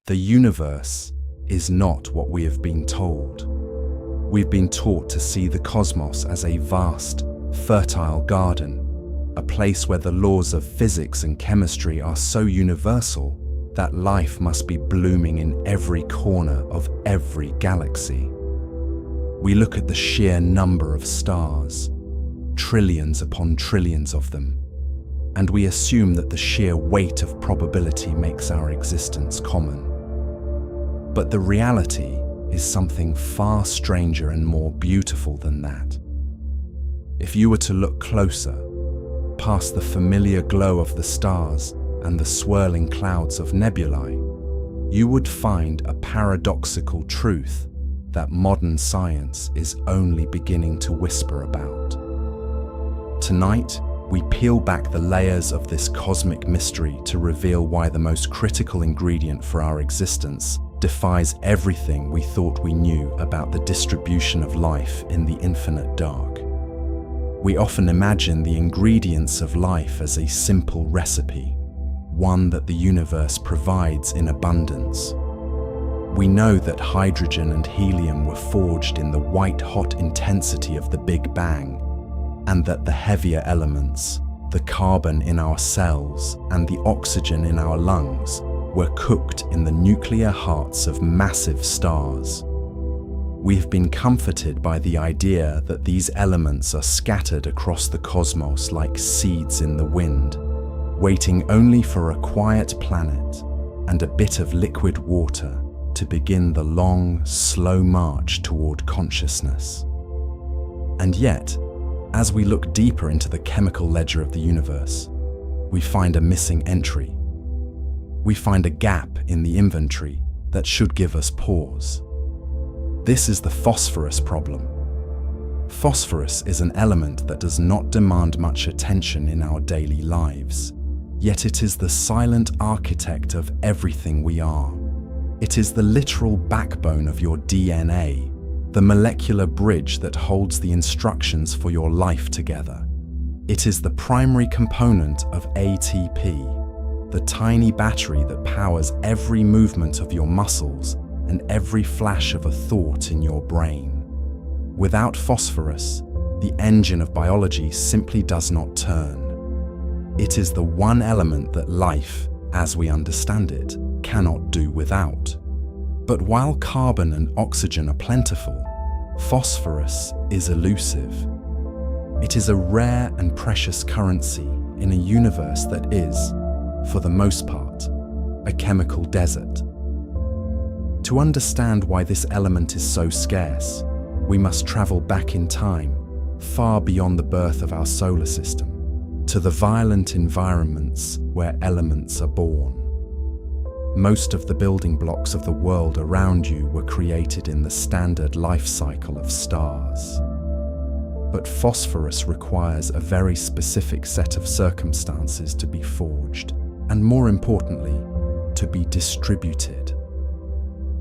The universe is not what we have been told. We've been taught to see the cosmos as a vast, fertile garden, a place where the laws of physics and chemistry are so universal that life must be blooming in every corner of every galaxy. We look at the sheer number of stars, trillions upon trillions of them, and we assume that the sheer weight of probability makes our existence common. But the reality is something far stranger and more beautiful than that. If you were to look closer, past the familiar glow of the stars and the swirling clouds of nebulae, you would find a paradoxical truth that modern science is only beginning to whisper about. Tonight, we peel back the layers of this cosmic mystery to reveal why the most critical ingredient for our existence defies everything we thought we knew about the distribution of life in the infinite dark. We often imagine the ingredients of life as a simple recipe, one that the universe provides in abundance. We know that hydrogen and helium were forged in the white-hot intensity of the Big Bang, and that the heavier elements, the carbon in our cells and the oxygen in our lungs, were cooked in the nuclear hearts of massive stars. We have been comforted by the idea that these elements are scattered across the cosmos like seeds in the wind, waiting only for a quiet planet and a bit of liquid water to begin the long, slow march toward consciousness. And yet, as we look deeper into the chemical ledger of the universe, we find a missing entry. We find a gap in the inventory that should give us pause. This is the phosphorus problem. Phosphorus is an element that does not demand much attention in our daily lives, yet it is the silent architect of everything we are. It is the literal backbone of your DNA, the molecular bridge that holds the instructions for your life together. It is the primary component of ATP, the tiny battery that powers every movement of your muscles and every flash of a thought in your brain. Without phosphorus, the engine of biology simply does not turn. It is the one element that life, as we understand it, cannot do without. But while carbon and oxygen are plentiful, phosphorus is elusive. It is a rare and precious currency in a universe that is, for the most part, a chemical desert. To understand why this element is so scarce, we must travel back in time, far beyond the birth of our solar system, to the violent environments where elements are born. Most of the building blocks of the world around you were created in the standard life cycle of stars. But phosphorus requires a very specific set of circumstances to be forged, and more importantly, to be distributed.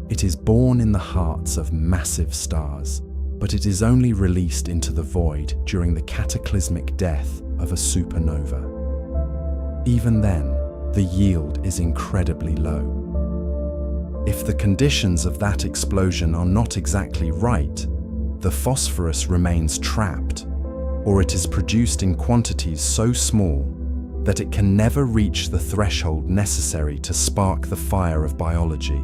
It is born in the hearts of massive stars, but it is only released into the void during the cataclysmic death of a supernova. Even then, the yield is incredibly low. If the conditions of that explosion are not exactly right, the phosphorus remains trapped, or it is produced in quantities so small that it can never reach the threshold necessary to spark the fire of biology.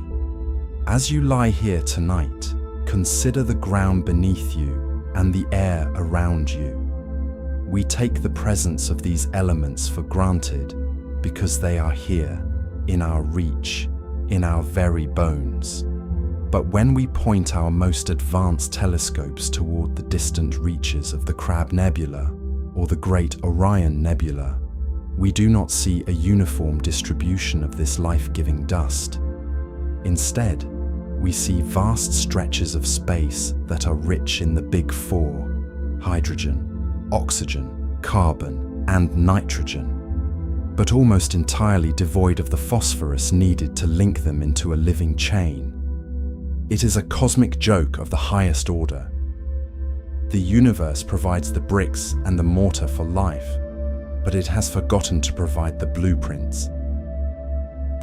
As you lie here tonight, consider the ground beneath you and the air around you. We take the presence of these elements for granted because they are here, in our reach, in our very bones. But when we point our most advanced telescopes toward the distant reaches of the Crab Nebula or the Great Orion Nebula, we do not see a uniform distribution of this life-giving dust. Instead, we see vast stretches of space that are rich in the Big Four: hydrogen, oxygen, carbon, and nitrogen, but almost entirely devoid of the phosphorus needed to link them into a living chain. It is a cosmic joke of the highest order. The universe provides the bricks and the mortar for life, but it has forgotten to provide the blueprints.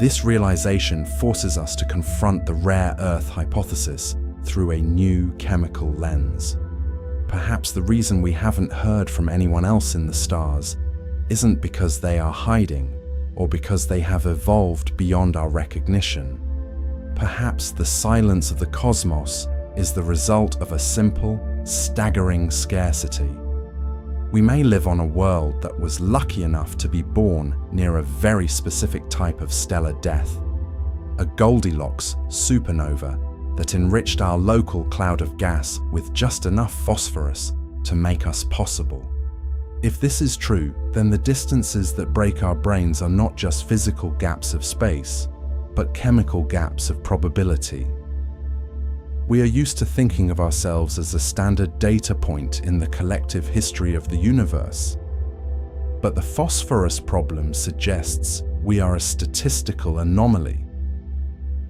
This realization forces us to confront the rare Earth hypothesis through a new chemical lens. Perhaps the reason we haven't heard from anyone else in the stars isn't because they are hiding or because they have evolved beyond our recognition. Perhaps the silence of the cosmos is the result of a simple, staggering scarcity. We may live on a world that was lucky enough to be born near a very specific type of stellar death, a Goldilocks supernova that enriched our local cloud of gas with just enough phosphorus to make us possible. If this is true, then the distances that break our brains are not just physical gaps of space, but chemical gaps of probability. We are used to thinking of ourselves as a standard data point in the collective history of the universe. But the phosphorus problem suggests we are a statistical anomaly.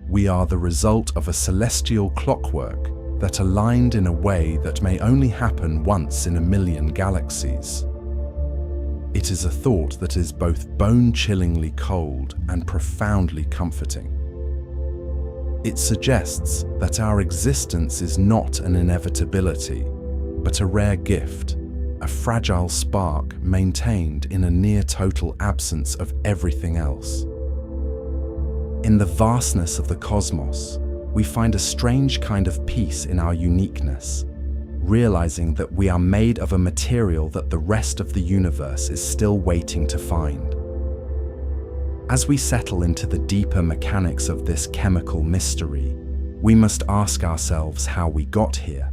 We are the result of a celestial clockwork that aligned in a way that may only happen once in a million galaxies. It is a thought that is both bone-chillingly cold and profoundly comforting. It suggests that our existence is not an inevitability, but a rare gift, a fragile spark maintained in a near-total absence of everything else. In the vastness of the cosmos, we find a strange kind of peace in our uniqueness, realizing that we are made of a material that the rest of the universe is still waiting to find. As we settle into the deeper mechanics of this chemical mystery, we must ask ourselves how we got here.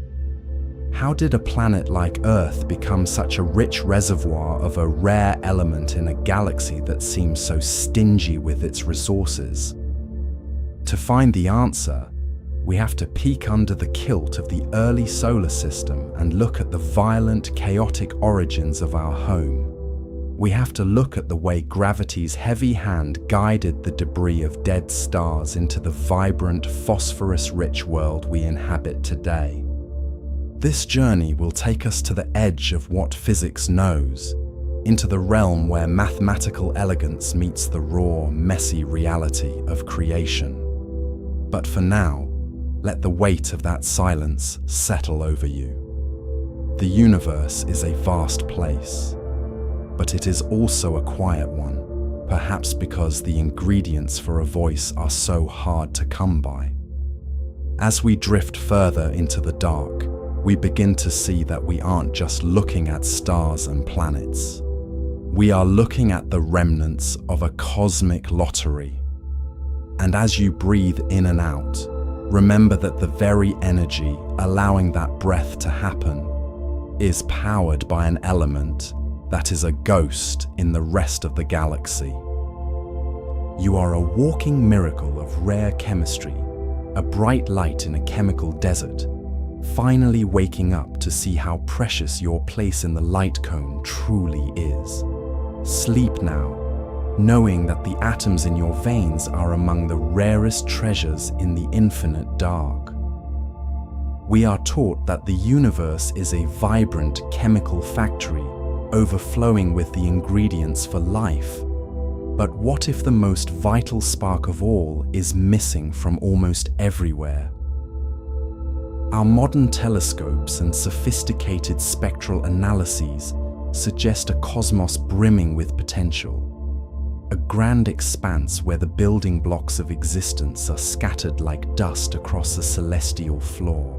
How did a planet like Earth become such a rich reservoir of a rare element in a galaxy that seems so stingy with its resources? To find the answer, we have to peek under the kilt of the early solar system and look at the violent, chaotic origins of our home. We have to look at the way gravity's heavy hand guided the debris of dead stars into the vibrant, phosphorus-rich world we inhabit today. This journey will take us to the edge of what physics knows, into the realm where mathematical elegance meets the raw, messy reality of creation. But for now, let the weight of that silence settle over you. The universe is a vast place, but it is also a quiet one, perhaps because the ingredients for a voice are so hard to come by. As we drift further into the dark, we begin to see that we aren't just looking at stars and planets. We are looking at the remnants of a cosmic lottery. And as you breathe in and out, remember that the very energy allowing that breath to happen is powered by an element that is a ghost in the rest of the galaxy. You are a walking miracle of rare chemistry, a bright light in a chemical desert, finally waking up to see how precious your place in the light cone truly is. Sleep now, knowing that the atoms in your veins are among the rarest treasures in the infinite dark. We are taught that the universe is a vibrant chemical factory, overflowing with the ingredients for life. But what if the most vital spark of all is missing from almost everywhere? Our modern telescopes and sophisticated spectral analyses suggest a cosmos brimming with potential. A grand expanse where the building blocks of existence are scattered like dust across the celestial floor.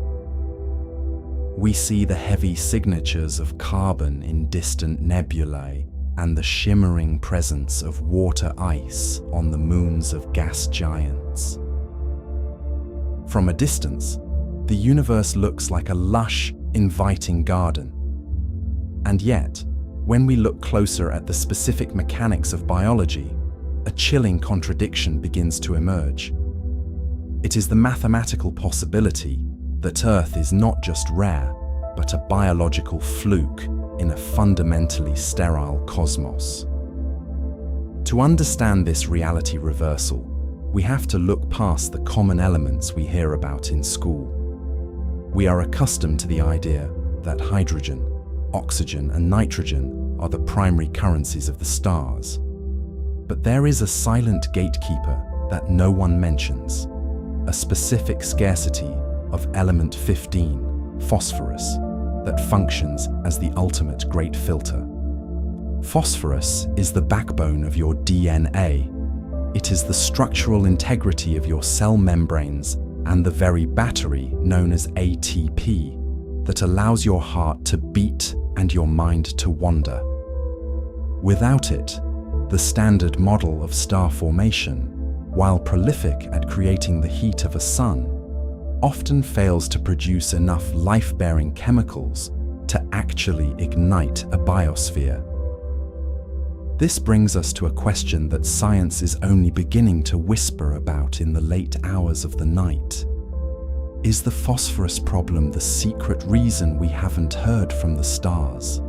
We see the heavy signatures of carbon in distant nebulae and the shimmering presence of water ice on the moons of gas giants. From a distance, the universe looks like a lush, inviting garden. And yet, when we look closer at the specific mechanics of biology, a chilling contradiction begins to emerge. It is the mathematical possibility that Earth is not just rare, but a biological fluke in a fundamentally sterile cosmos. To understand this reality reversal, we have to look past the common elements we hear about in school. We are accustomed to the idea that hydrogen, oxygen, and nitrogen are the primary currencies of the stars. But there is a silent gatekeeper that no one mentions, a specific scarcity of element 15, phosphorus, that functions as the ultimate great filter. Phosphorus is the backbone of your DNA. It is the structural integrity of your cell membranes and the very battery known as ATP that allows your heart to beat and your mind to wander. Without it, the standard model of star formation, while prolific at creating the heat of a sun, often fails to produce enough life-bearing chemicals to actually ignite a biosphere. This brings us to a question that science is only beginning to whisper about in the late hours of the night. Is the phosphorus problem the secret reason we haven't heard from the stars?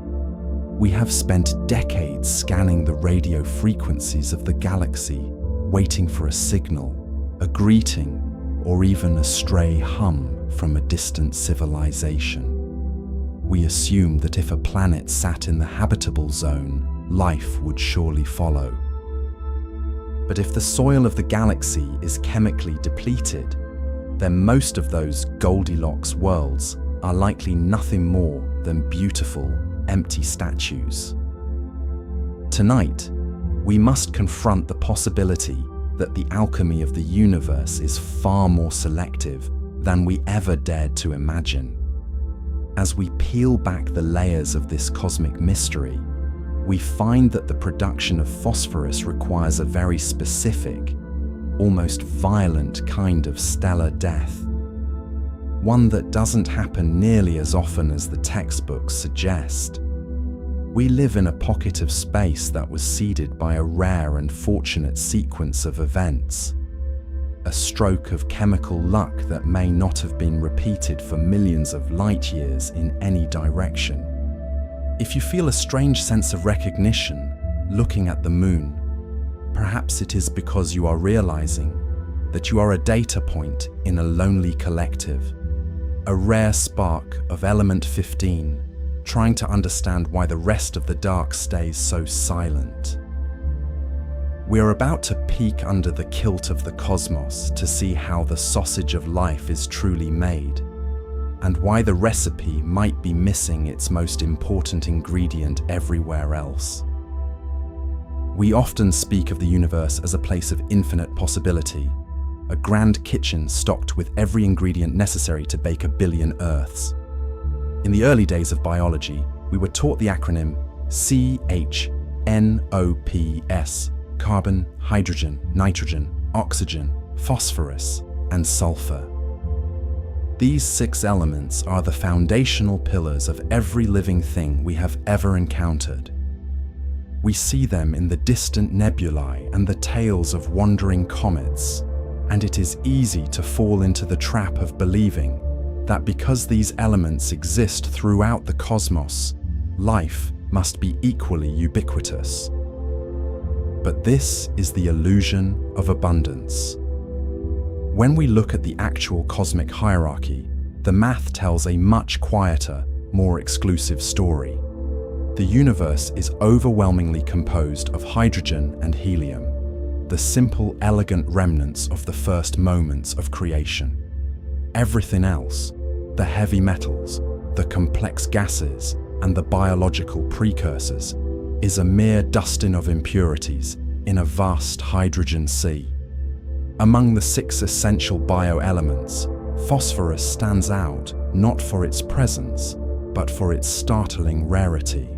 We have spent decades scanning the radio frequencies of the galaxy, waiting for a signal, a greeting, or even a stray hum from a distant civilization. We assume that if a planet sat in the habitable zone, life would surely follow. But if the soil of the galaxy is chemically depleted, then most of those Goldilocks worlds are likely nothing more than beautiful, empty statues. Tonight, we must confront the possibility that the alchemy of the universe is far more selective than we ever dared to imagine. As we peel back the layers of this cosmic mystery, we find that the production of phosphorus requires a very specific, almost violent kind of stellar death. One that doesn't happen nearly as often as the textbooks suggest. We live in a pocket of space that was seeded by a rare and fortunate sequence of events. A stroke of chemical luck that may not have been repeated for millions of light years in any direction. If you feel a strange sense of recognition looking at the moon, perhaps it is because you are realizing that you are a data point in a lonely collective, a rare spark of element 15, trying to understand why the rest of the dark stays so silent. We are about to peek under the kilt of the cosmos to see how the sausage of life is truly made, and why the recipe might be missing its most important ingredient everywhere else. We often speak of the universe as a place of infinite possibility, a grand kitchen stocked with every ingredient necessary to bake 1 billion Earths. In the early days of biology, we were taught the acronym CHNOPS, carbon, hydrogen, nitrogen, oxygen, phosphorus, and sulfur. These 6 elements are the foundational pillars of every living thing we have ever encountered. We see them in the distant nebulae and the tails of wandering comets, and it is easy to fall into the trap of believing that because these elements exist throughout the cosmos, life must be equally ubiquitous. But this is the illusion of abundance. When we look at the actual cosmic hierarchy, the math tells a much quieter, more exclusive story. The universe is overwhelmingly composed of hydrogen and helium, the simple, elegant remnants of the first moments of creation. Everything else, the heavy metals, the complex gases, and the biological precursors, is a mere dusting of impurities in a vast hydrogen sea. Among the 6 essential bioelements, phosphorus stands out not for its presence, but for its startling rarity.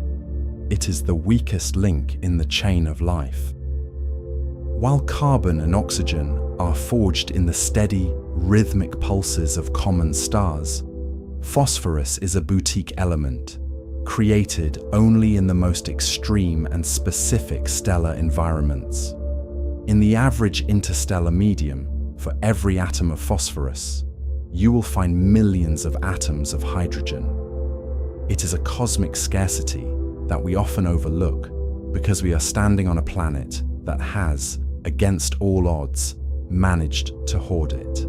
It is the weakest link in the chain of life. While carbon and oxygen are forged in the steady, rhythmic pulses of common stars, phosphorus is a boutique element, created only in the most extreme and specific stellar environments. In the average interstellar medium, for every atom of phosphorus, you will find millions of atoms of hydrogen. It is a cosmic scarcity that we often overlook because we are standing on a planet that has, against all odds, managed to hoard it.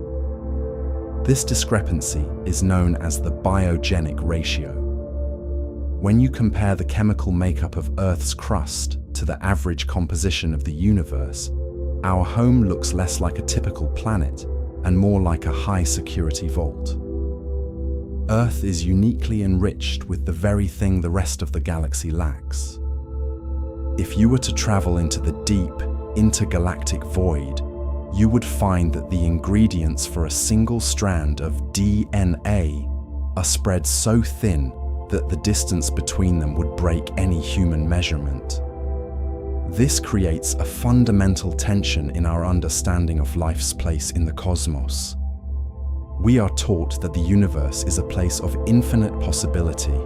This discrepancy is known as the biogenic ratio. When you compare the chemical makeup of Earth's crust to the average composition of the universe, our home looks less like a typical planet and more like a high-security vault. Earth is uniquely enriched with the very thing the rest of the galaxy lacks. If you were to travel into the deep, intergalactic void, you would find that the ingredients for a single strand of DNA are spread so thin that the distance between them would break any human measurement. This creates a fundamental tension in our understanding of life's place in the cosmos. We are taught that the universe is a place of infinite possibility,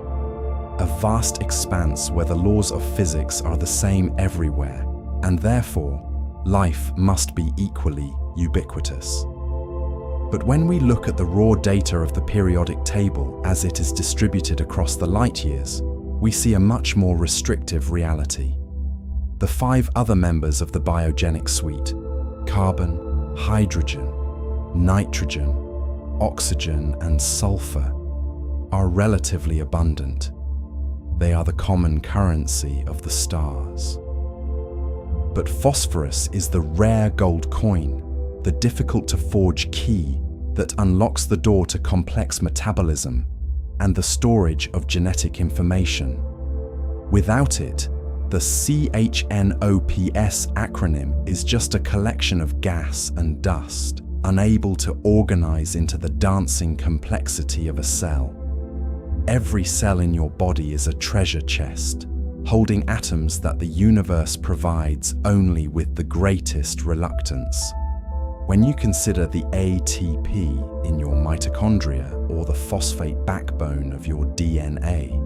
a vast expanse where the laws of physics are the same everywhere, and therefore, life must be equally ubiquitous. But when we look at the raw data of the periodic table as it is distributed across the light years, we see a much more restrictive reality. The 5 other members of the biogenic suite, carbon, hydrogen, nitrogen, oxygen, and sulfur, are relatively abundant. They are the common currency of the stars. But phosphorus is the rare gold coin, the difficult-to-forge key that unlocks the door to complex metabolism and the storage of genetic information. Without it, the CHNOPS acronym is just a collection of gas and dust, unable to organize into the dancing complexity of a cell. Every cell in your body is a treasure chest, holding atoms that the universe provides only with the greatest reluctance. When you consider the ATP in your mitochondria or the phosphate backbone of your DNA,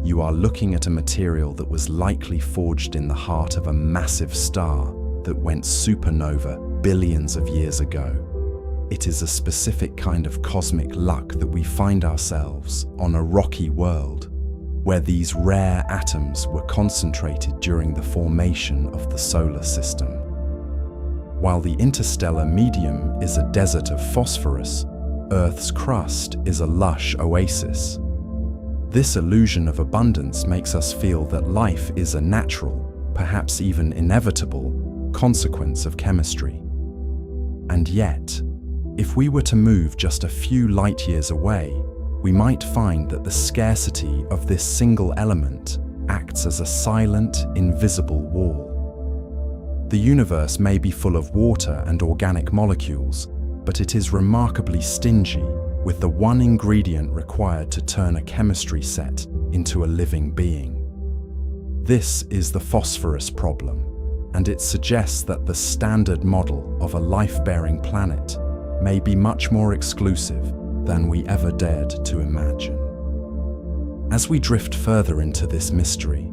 you are looking at a material that was likely forged in the heart of a massive star that went supernova billions of years ago. It is a specific kind of cosmic luck that we find ourselves on a rocky world where these rare atoms were concentrated during the formation of the solar system. While the interstellar medium is a desert of phosphorus, Earth's crust is a lush oasis. This illusion of abundance makes us feel that life is a natural, perhaps even inevitable, consequence of chemistry. And yet, if we were to move just a few light years away, we might find that the scarcity of this single element acts as a silent, invisible wall. The universe may be full of water and organic molecules, but it is remarkably stingy with the one ingredient required to turn a chemistry set into a living being. This is the phosphorus problem, and it suggests that the standard model of a life-bearing planet may be much more exclusive than we ever dared to imagine. As we drift further into this mystery,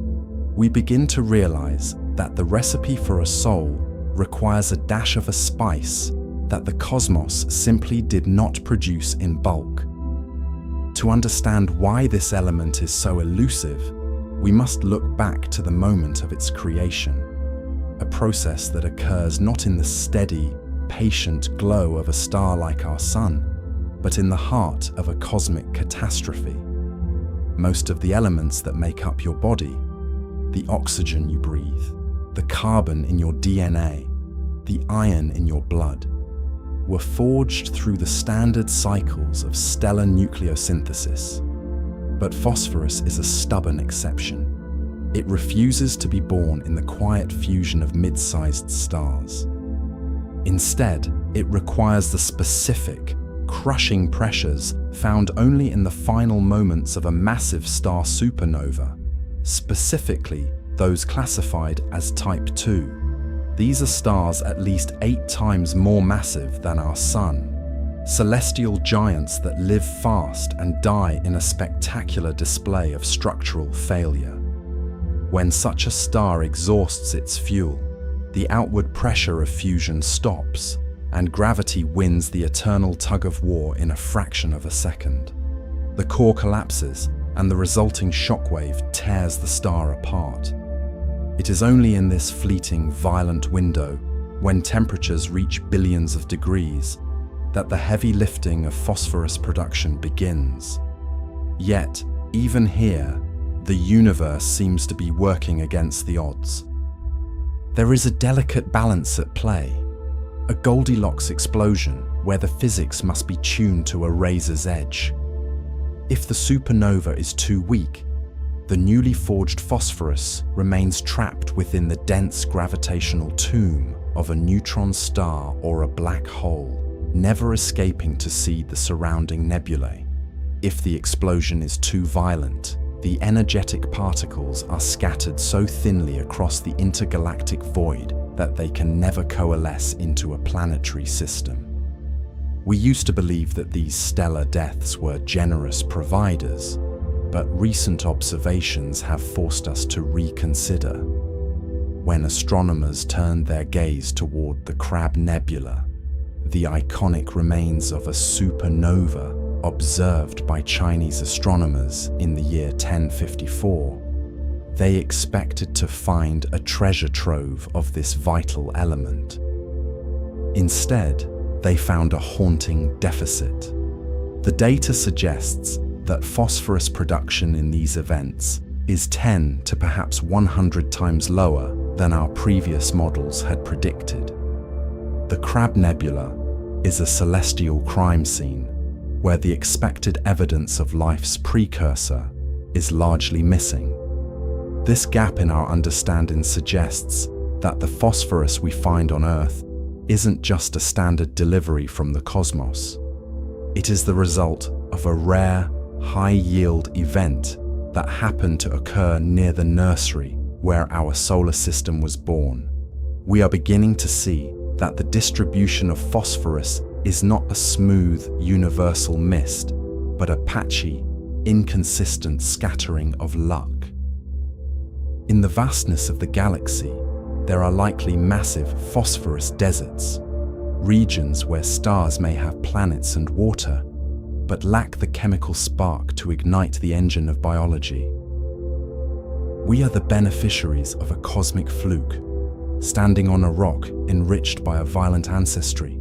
we begin to realize that the recipe for a soul requires a dash of a spice that the cosmos simply did not produce in bulk. To understand why this element is so elusive, we must look back to the moment of its creation, a process that occurs not in the steady, patient glow of a star like our Sun, but in the heart of a cosmic catastrophe. Most of the elements that make up your body, the oxygen you breathe, the carbon in your DNA, the iron in your blood, were forged through the standard cycles of stellar nucleosynthesis. But phosphorus is a stubborn exception. It refuses to be born in the quiet fusion of mid-sized stars. Instead, it requires the specific, crushing pressures found only in the final moments of a massive star supernova, specifically those classified as Type II. These are stars at least 8 times more massive than our Sun, celestial giants that live fast and die in a spectacular display of structural failure. When such a star exhausts its fuel, the outward pressure of fusion stops, and gravity wins the eternal tug-of-war in a fraction of a second. The core collapses, and the resulting shockwave tears the star apart. It is only in this fleeting, violent window, when temperatures reach billions of degrees, that the heavy lifting of phosphorus production begins. Yet, even here, the universe seems to be working against the odds. There is a delicate balance at play, a Goldilocks explosion where the physics must be tuned to a razor's edge. If the supernova is too weak, the newly forged phosphorus remains trapped within the dense gravitational tomb of a neutron star or a black hole, never escaping to seed the surrounding nebulae. If the explosion is too violent, the energetic particles are scattered so thinly across the intergalactic void that they can never coalesce into a planetary system. We used to believe that these stellar deaths were generous providers, but recent observations have forced us to reconsider. When astronomers turned their gaze toward the Crab Nebula, the iconic remains of a supernova observed by Chinese astronomers in the year 1054, they expected to find a treasure trove of this vital element. Instead, they found a haunting deficit. The data suggests that phosphorus production in these events is 10 to perhaps 100 times lower than our previous models had predicted. The Crab Nebula is a celestial crime scene where the expected evidence of life's precursor is largely missing. This gap in our understanding suggests that the phosphorus we find on Earth isn't just a standard delivery from the cosmos. It is the result of a rare, high-yield event that happened to occur near the nursery where our solar system was born. We are beginning to see that the distribution of phosphorus is not a smooth, universal mist, but a patchy, inconsistent scattering of luck. In the vastness of the galaxy, there are likely massive phosphorus deserts, regions where stars may have planets and water, but lack the chemical spark to ignite the engine of biology. We are the beneficiaries of a cosmic fluke, standing on a rock enriched by a violent ancestry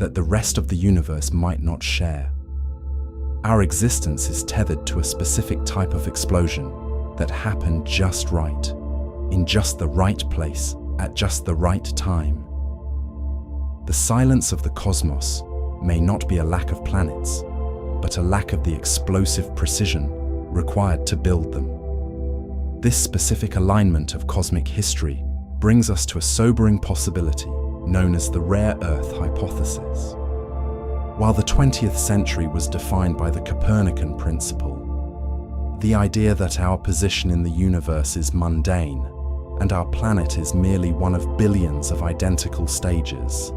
that the rest of the universe might not share. Our existence is tethered to a specific type of explosion that happened just right, in just the right place, at just the right time. The silence of the cosmos may not be a lack of planets, but a lack of the explosive precision required to build them. This specific alignment of cosmic history brings us to a sobering possibility known as the rare Earth hypothesis. While the 20th century was defined by the Copernican principle, the idea that our position in the universe is mundane and our planet is merely one of billions of identical stages,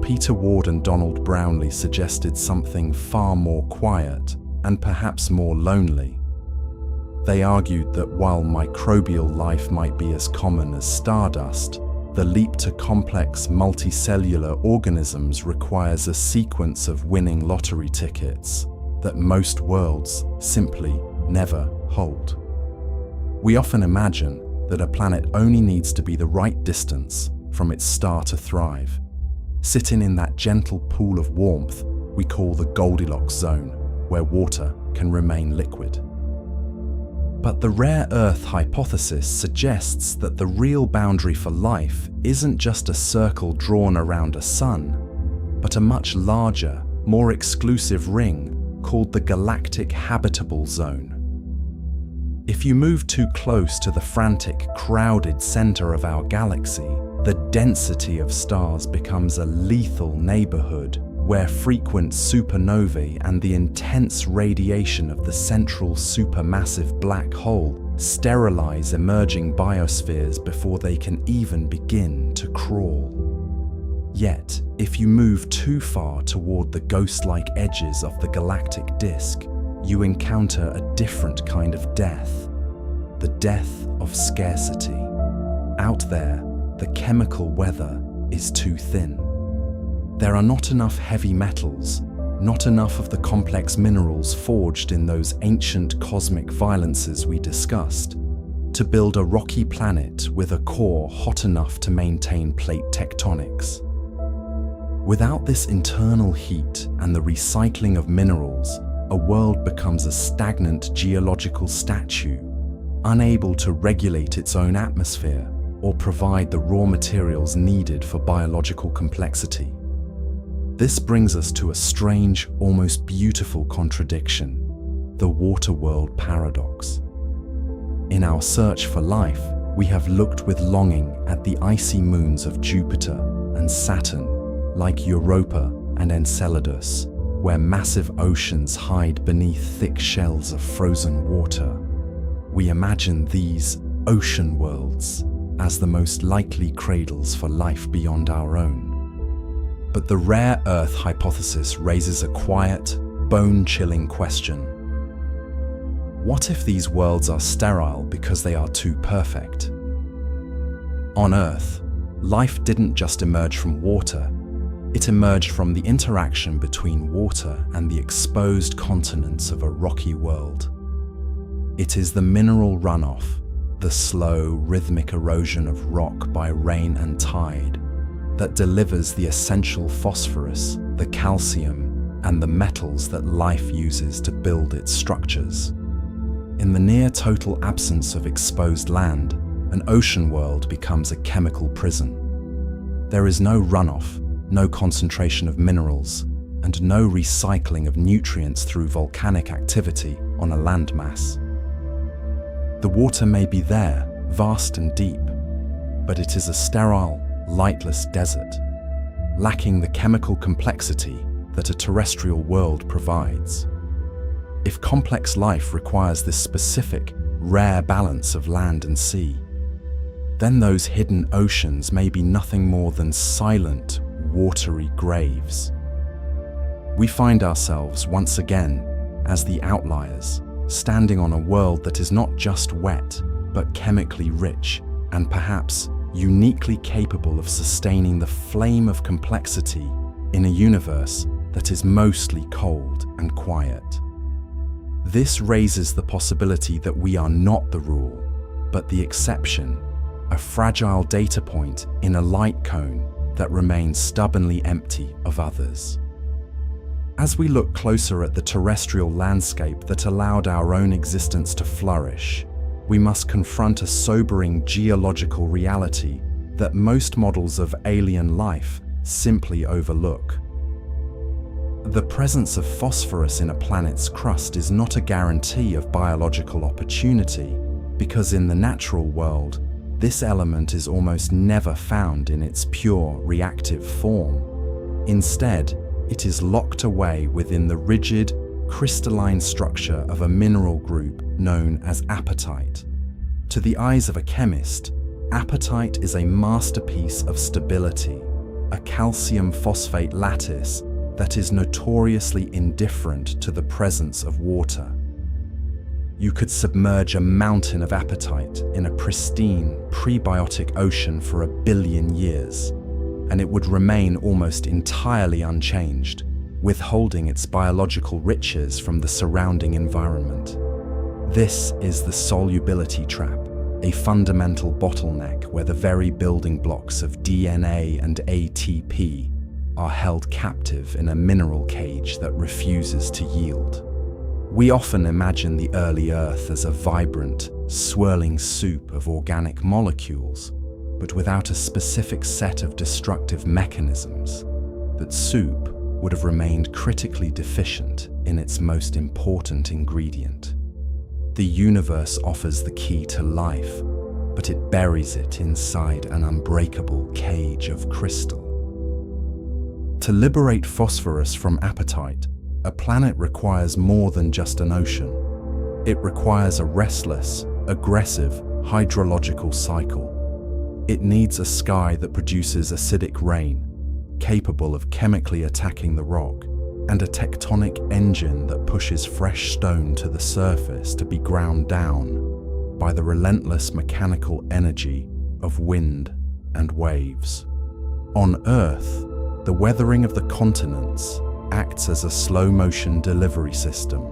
Peter Ward and Donald Brownlee suggested something far more quiet and perhaps more lonely. They argued that while microbial life might be as common as stardust, the leap to complex multicellular organisms requires a sequence of winning lottery tickets that most worlds simply never hold. We often imagine that a planet only needs to be the right distance from its star to thrive, sitting in that gentle pool of warmth we call the Goldilocks zone, where water can remain liquid. But the rare Earth hypothesis suggests that the real boundary for life isn't just a circle drawn around a sun, but a much larger, more exclusive ring called the galactic habitable zone. If you move too close to the frantic, crowded center of our galaxy, the density of stars becomes a lethal neighborhood where frequent supernovae and the intense radiation of the central supermassive black hole sterilize emerging biospheres before they can even begin to crawl. Yet, if you move too far toward the ghost-like edges of the galactic disk, you encounter a different kind of death, the death of scarcity. Out there, the chemical weather is too thin. There are not enough heavy metals, not enough of the complex minerals forged in those ancient cosmic violences we discussed, to build a rocky planet with a core hot enough to maintain plate tectonics. Without this internal heat and the recycling of minerals, a world becomes a stagnant geological statue, unable to regulate its own atmosphere or provide the raw materials needed for biological complexity. This brings us to a strange, almost beautiful contradiction, the water world paradox. In our search for life, we have looked with longing at the icy moons of Jupiter and Saturn, like Europa and Enceladus, where massive oceans hide beneath thick shells of frozen water. We imagine these ocean worlds as the most likely cradles for life beyond our own. But the rare Earth hypothesis raises a quiet, bone-chilling question. What if these worlds are sterile because they are too perfect? On Earth, life didn't just emerge from water. It emerged from the interaction between water and the exposed continents of a rocky world. It is the mineral runoff, the slow, rhythmic erosion of rock by rain and tide, that delivers the essential phosphorus, the calcium, and the metals that life uses to build its structures. In the near-total absence of exposed land, an ocean world becomes a chemical prison. There is no runoff, no concentration of minerals, and no recycling of nutrients through volcanic activity on a landmass. The water may be there, vast and deep, but it is a sterile, lightless desert, lacking the chemical complexity that a terrestrial world provides. If complex life requires this specific, rare balance of land and sea, then those hidden oceans may be nothing more than silent, watery graves. We find ourselves once again as the outliers, standing on a world that is not just wet, but chemically rich and perhaps uniquely capable of sustaining the flame of complexity in a universe that is mostly cold and quiet. This raises the possibility that we are not the rule, but the exception, a fragile data point in a light cone that remains stubbornly empty of others. As we look closer at the terrestrial landscape that allowed our own existence to flourish, we must confront a sobering geological reality that most models of alien life simply overlook. The presence of phosphorus in a planet's crust is not a guarantee of biological opportunity, because in the natural world, this element is almost never found in its pure, reactive form. Instead, it is locked away within the rigid, crystalline structure of a mineral group known as apatite. To the eyes of a chemist, apatite is a masterpiece of stability, a calcium phosphate lattice that is notoriously indifferent to the presence of water. You could submerge a mountain of apatite in a pristine, prebiotic ocean for 1 billion years, and it would remain almost entirely unchanged, withholding its biological riches from the surrounding environment. This is the solubility trap, a fundamental bottleneck where the very building blocks of DNA and ATP are held captive in a mineral cage that refuses to yield. We often imagine the early Earth as a vibrant, swirling soup of organic molecules, but without a specific set of destructive mechanisms. That soup would have remained critically deficient in its most important ingredient. The universe offers the key to life, but it buries it inside an unbreakable cage of crystal. To liberate phosphorus from apatite, a planet requires more than just an ocean. It requires a restless, aggressive hydrological cycle. It needs a sky that produces acidic rain, capable of chemically attacking the rock, and a tectonic engine that pushes fresh stone to the surface to be ground down by the relentless mechanical energy of wind and waves. On Earth, the weathering of the continents acts as a slow-motion delivery system,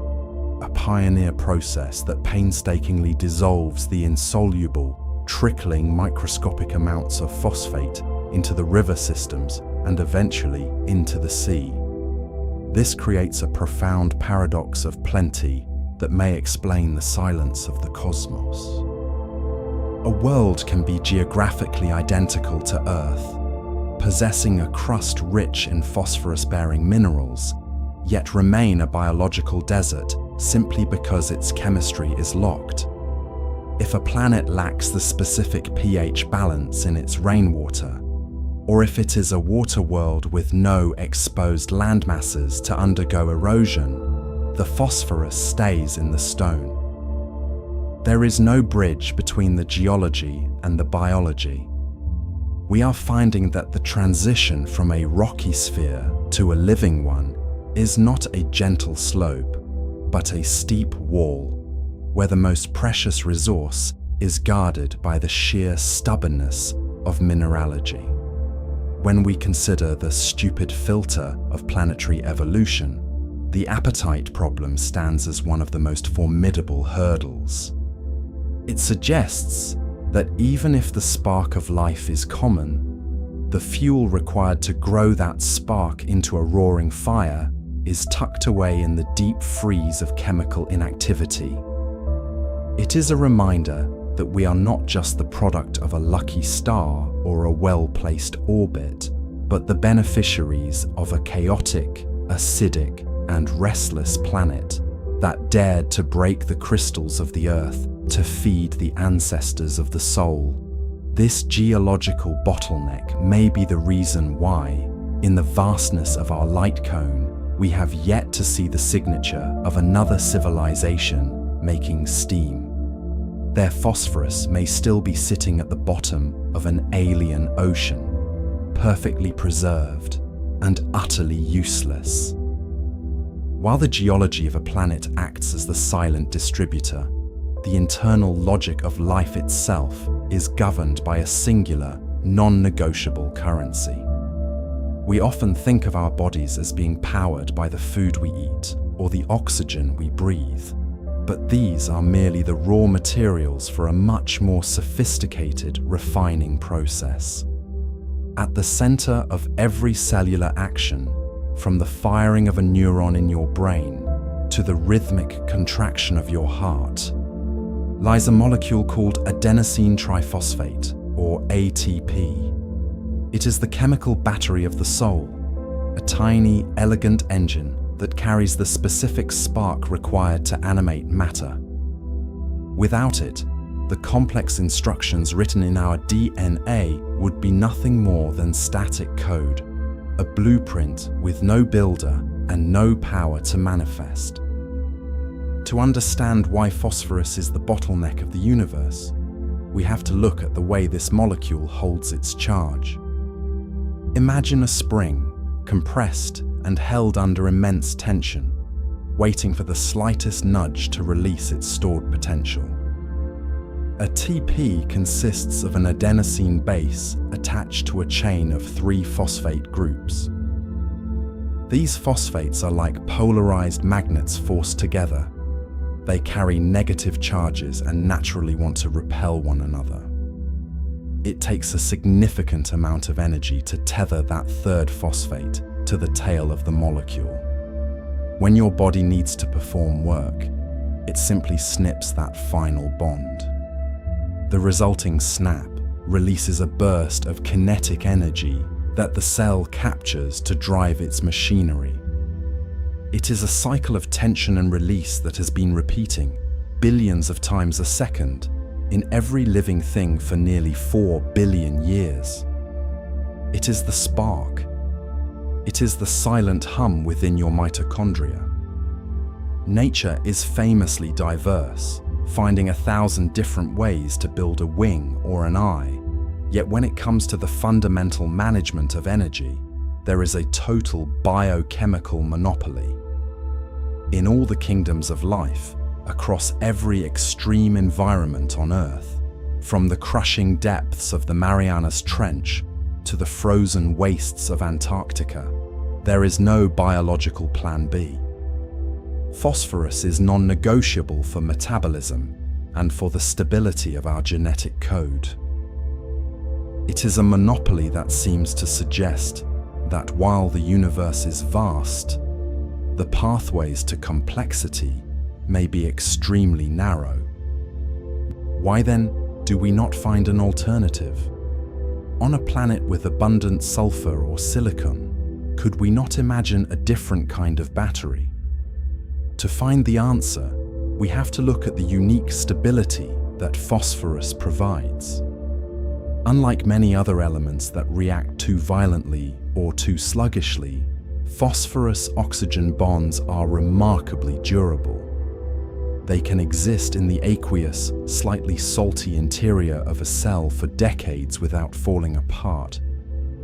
a pioneer process that painstakingly dissolves the insoluble, trickling microscopic amounts of phosphate into the river systems and eventually into the sea. This creates a profound paradox of plenty that may explain the silence of the cosmos. A world can be geographically identical to Earth, possessing a crust rich in phosphorus-bearing minerals, yet remain a biological desert simply because its chemistry is locked. If a planet lacks the specific pH balance in its rainwater, or if it is a water world with no exposed landmasses to undergo erosion, the phosphorus stays in the stone. There is no bridge between the geology and the biology. We are finding that the transition from a rocky sphere to a living one is not a gentle slope, but a steep wall, where the most precious resource is guarded by the sheer stubbornness of mineralogy. When we consider the stupid filter of planetary evolution, the appetite problem stands as one of the most formidable hurdles. It suggests that even if the spark of life is common, the fuel required to grow that spark into a roaring fire is tucked away in the deep freeze of chemical inactivity. It is a reminder that we are not just the product of a lucky star or a well-placed orbit, but the beneficiaries of a chaotic, acidic, and restless planet that dared to break the crystals of the Earth to feed the ancestors of the soul. This geological bottleneck may be the reason why, in the vastness of our light cone, we have yet to see the signature of another civilization making steam. Their phosphorus may still be sitting at the bottom of an alien ocean, perfectly preserved and utterly useless. While the geology of a planet acts as the silent distributor, the internal logic of life itself is governed by a singular, non-negotiable currency. We often think of our bodies as being powered by the food we eat or the oxygen we breathe, but these are merely the raw materials for a much more sophisticated refining process. At the center of every cellular action, from the firing of a neuron in your brain to the rhythmic contraction of your heart, lies a molecule called adenosine triphosphate, or ATP. It is the chemical battery of the soul, a tiny, elegant engine that carries the specific spark required to animate matter. Without it, the complex instructions written in our DNA would be nothing more than static code, a blueprint with no builder and no power to manifest. To understand why phosphorus is the bottleneck of the universe, we have to look at the way this molecule holds its charge. Imagine a spring, compressed and held under immense tension, waiting for the slightest nudge to release its stored potential. A TP consists of an adenosine base attached to a chain of 3 phosphate groups. These phosphates are like polarized magnets forced together. They carry negative charges and naturally want to repel one another. It takes a significant amount of energy to tether that third phosphate to the tail of the molecule. When your body needs to perform work, it simply snips that final bond. The resulting snap releases a burst of kinetic energy that the cell captures to drive its machinery. It is a cycle of tension and release that has been repeating billions of times a second in every living thing for nearly 4 billion years. It is the spark. It is the silent hum within your mitochondria. Nature is famously diverse, finding 1,000 different ways to build a wing or an eye. Yet when it comes to the fundamental management of energy, there is a total biochemical monopoly. In all the kingdoms of life, across every extreme environment on Earth, from the crushing depths of the Marianas Trench to the frozen wastes of Antarctica, there is no biological plan B. Phosphorus is non-negotiable for metabolism and for the stability of our genetic code. It is a monopoly that seems to suggest that while the universe is vast, the pathways to complexity may be extremely narrow. Why then do do we not find an alternative? On a planet with abundant sulfur or silicon, could we not imagine a different kind of battery? To find the answer, we have to look at the unique stability that phosphorus provides. Unlike many other elements that react too violently or too sluggishly, phosphorus-oxygen bonds are remarkably durable. They can exist in the aqueous, slightly salty interior of a cell for decades without falling apart,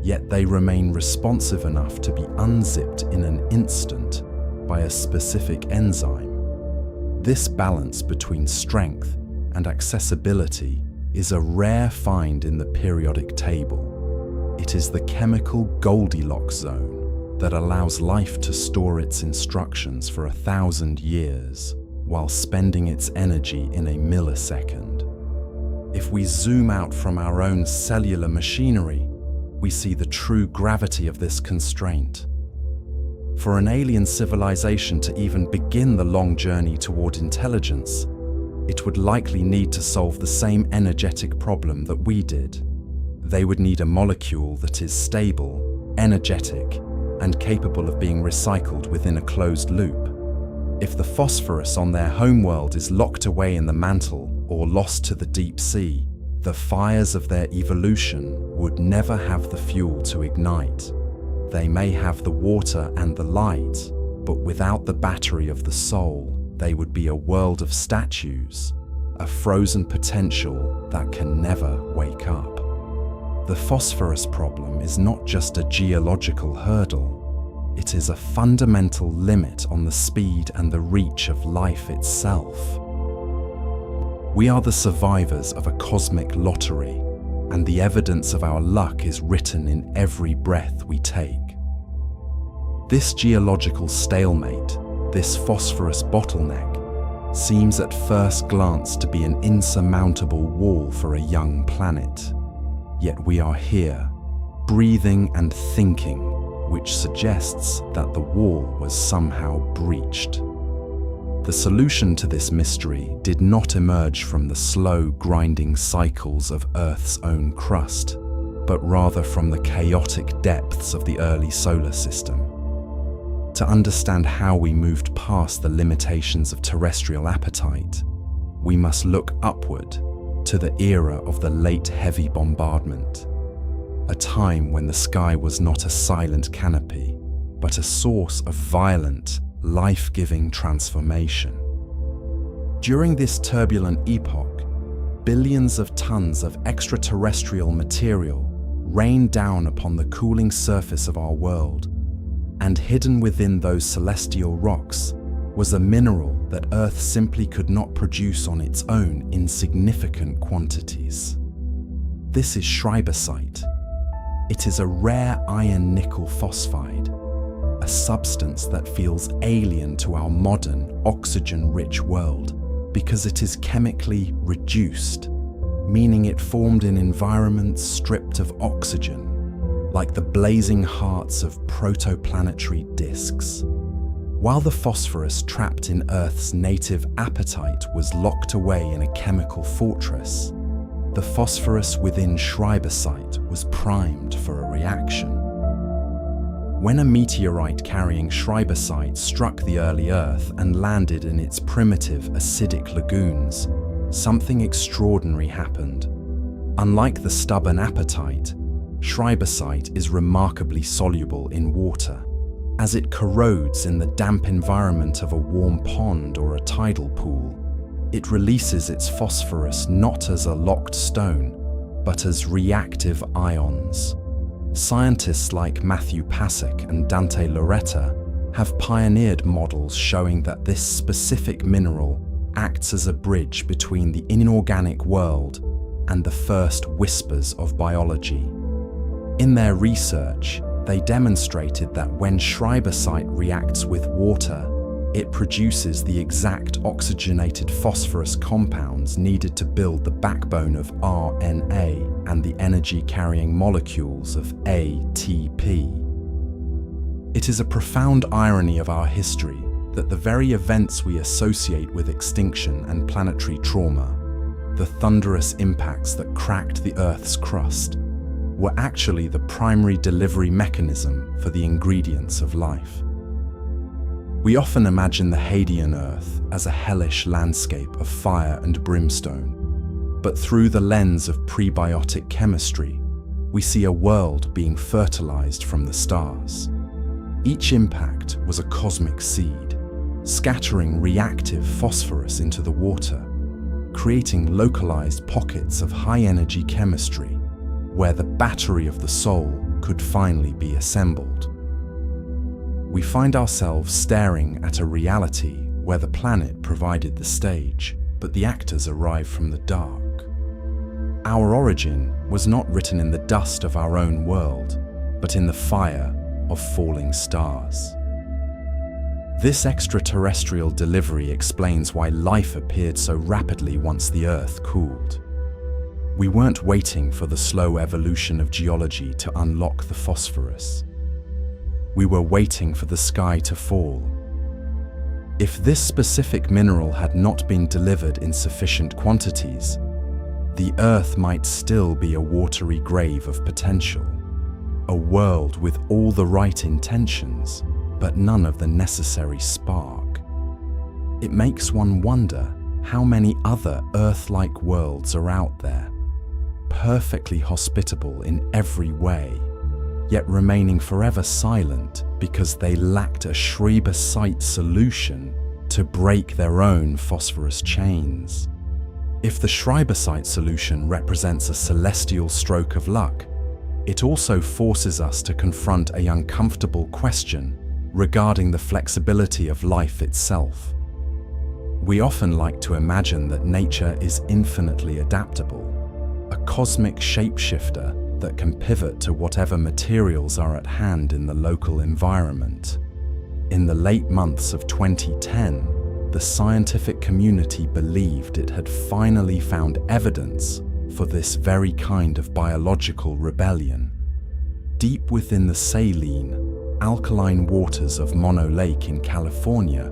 yet they remain responsive enough to be unzipped in an instant by a specific enzyme. This balance between strength and accessibility is a rare find in the periodic table. It is the chemical Goldilocks zone that allows life to store its instructions for 1,000 years while spending its energy in a millisecond. If we zoom out from our own cellular machinery, we see the true gravity of this constraint. For an alien civilization to even begin the long journey toward intelligence, it would likely need to solve the same energetic problem that we did. They would need a molecule that is stable, energetic, and capable of being recycled within a closed loop. If the phosphorus on their homeworld is locked away in the mantle or lost to the deep sea, the fires of their evolution would never have the fuel to ignite. They may have the water and the light, but without the battery of the soul, they would be a world of statues, a frozen potential that can never wake up. The phosphorus problem is not just a geological hurdle, it is a fundamental limit on the speed and the reach of life itself. We are the survivors of a cosmic lottery, and the evidence of our luck is written in every breath we take. This geological stalemate, this phosphorus bottleneck, seems at first glance to be an insurmountable wall for a young planet. Yet we are here, breathing and thinking, which suggests that the wall was somehow breached. The solution to this mystery did not emerge from the slow, grinding cycles of Earth's own crust, but rather from the chaotic depths of the early solar system. To understand how we moved past the limitations of terrestrial appetite, we must look upward to the era of the late heavy bombardment, a time when the sky was not a silent canopy, but a source of violent, life-giving transformation. During this turbulent epoch, billions of tons of extraterrestrial material rained down upon the cooling surface of our world, and hidden within those celestial rocks was a mineral that Earth simply could not produce on its own in significant quantities. This is schreibersite. It is a rare iron-nickel phosphide, a substance that feels alien to our modern, oxygen-rich world because it is chemically reduced, meaning it formed in environments stripped of oxygen, like the blazing hearts of protoplanetary disks. While the phosphorus trapped in Earth's native apatite was locked away in a chemical fortress, the phosphorus within schreibersite was primed for a reaction. When a meteorite carrying schreibersite struck the early Earth and landed in its primitive acidic lagoons, something extraordinary happened. Unlike the stubborn apatite, schreibersite is remarkably soluble in water. As it corrodes in the damp environment of a warm pond or a tidal pool, it releases its phosphorus not as a locked stone, but as reactive ions. Scientists like Matthew Pasek and Dante Loretta have pioneered models showing that this specific mineral acts as a bridge between the inorganic world and the first whispers of biology. In their research, they demonstrated that when schreibersite reacts with water, it produces the exact oxygenated phosphorus compounds needed to build the backbone of RNA and the energy-carrying molecules of ATP. It is a profound irony of our history that the very events we associate with extinction and planetary trauma, the thunderous impacts that cracked the Earth's crust, were actually the primary delivery mechanism for the ingredients of life. We often imagine the Hadean Earth as a hellish landscape of fire and brimstone, but through the lens of prebiotic chemistry, we see a world being fertilized from the stars. Each impact was a cosmic seed, scattering reactive phosphorus into the water, creating localized pockets of high-energy chemistry where the battery of the soul could finally be assembled. We find ourselves staring at a reality where the planet provided the stage, but the actors arrive from the dark. Our origin was not written in the dust of our own world, but in the fire of falling stars. This extraterrestrial delivery explains why life appeared so rapidly once the Earth cooled. We weren't waiting for the slow evolution of geology to unlock the phosphorus. We were waiting for the sky to fall. If this specific mineral had not been delivered in sufficient quantities, the Earth might still be a watery grave of potential, a world with all the right intentions, but none of the necessary spark. It makes one wonder how many other Earth-like worlds are out there, perfectly hospitable in every way, yet remaining forever silent because they lacked a Schreiber-Site solution to break their own phosphorus chains. If the Schreiber-Site solution represents a celestial stroke of luck, it also forces us to confront a uncomfortable question regarding the flexibility of life itself. We often like to imagine that nature is infinitely adaptable, a cosmic shapeshifter that can pivot to whatever materials are at hand in the local environment. In the late months of 2010, the scientific community believed it had finally found evidence for this very kind of biological rebellion. Deep within the saline, alkaline waters of Mono Lake in California,